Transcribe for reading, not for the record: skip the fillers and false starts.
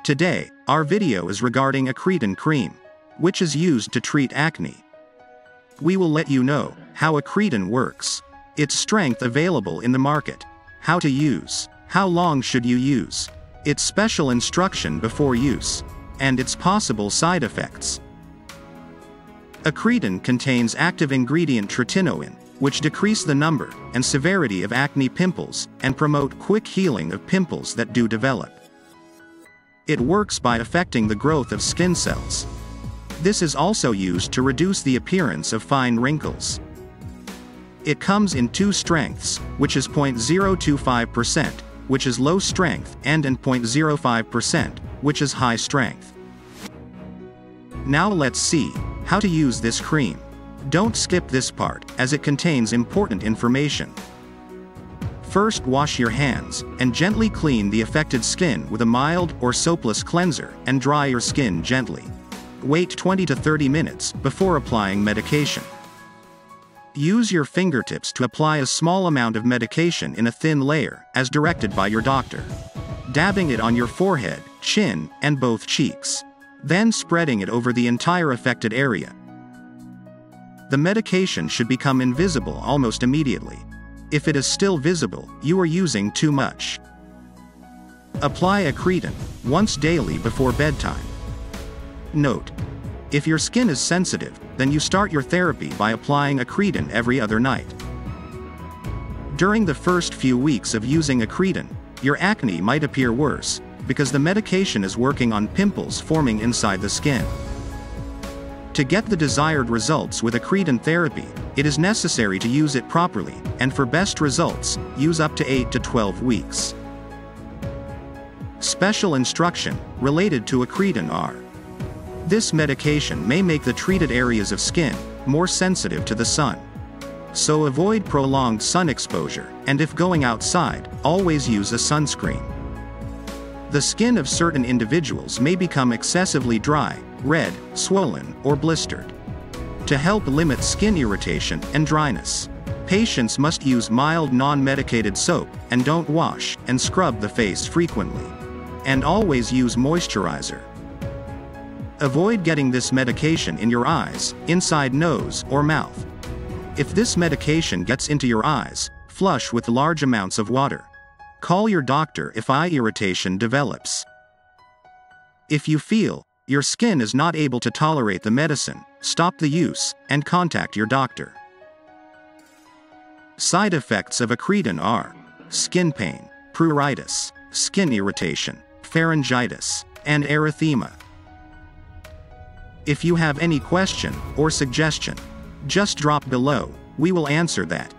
Today, our video is regarding Acretin cream, which is used to treat acne. We will let you know how Acretin works, its strength available in the market, how to use, how long should you use, its special instruction before use, and its possible side effects. Acretin contains active ingredient tretinoin, which decrease the number and severity of acne pimples and promote quick healing of pimples that do develop. It works by affecting the growth of skin cells. This is also used to reduce the appearance of fine wrinkles. It comes in two strengths, which is 0.025%, which is low strength, and 0.05%, which is high strength. Now let's see how to use this cream. Don't skip this part, as it contains important information. First, wash your hands, and gently clean the affected skin with a mild or soapless cleanser, and dry your skin gently. Wait 20 to 30 minutes before applying medication. Use your fingertips to apply a small amount of medication in a thin layer, as directed by your doctor. Dabbing it on your forehead, chin, and both cheeks. Then spreading it over the entire affected area. The medication should become invisible almost immediately. If it is still visible, you are using too much. Apply Acretin once daily before bedtime. Note: if your skin is sensitive, then you start your therapy by applying Acretin every other night. During the first few weeks of using Acretin, your acne might appear worse, because the medication is working on pimples forming inside the skin. To get the desired results with Acretin therapy, it is necessary to use it properly, and for best results, use up to 8 to 12 weeks. Special instruction related to Acretin are: this medication may make the treated areas of skin more sensitive to the sun. So avoid prolonged sun exposure, and if going outside, always use a sunscreen. The skin of certain individuals may become excessively dry, red, swollen, or blistered. To help limit skin irritation and dryness, patients must use mild non-medicated soap, and don't wash and scrub the face frequently. And always use moisturizer. Avoid getting this medication in your eyes, inside nose, or mouth. If this medication gets into your eyes, flush with large amounts of water. Call your doctor if eye irritation develops. If you feel your skin is not able to tolerate the medicine, stop the use, and contact your doctor. Side effects of Acretin are skin pain, pruritus, skin irritation, pharyngitis, and erythema. If you have any question or suggestion, just drop below, we will answer that.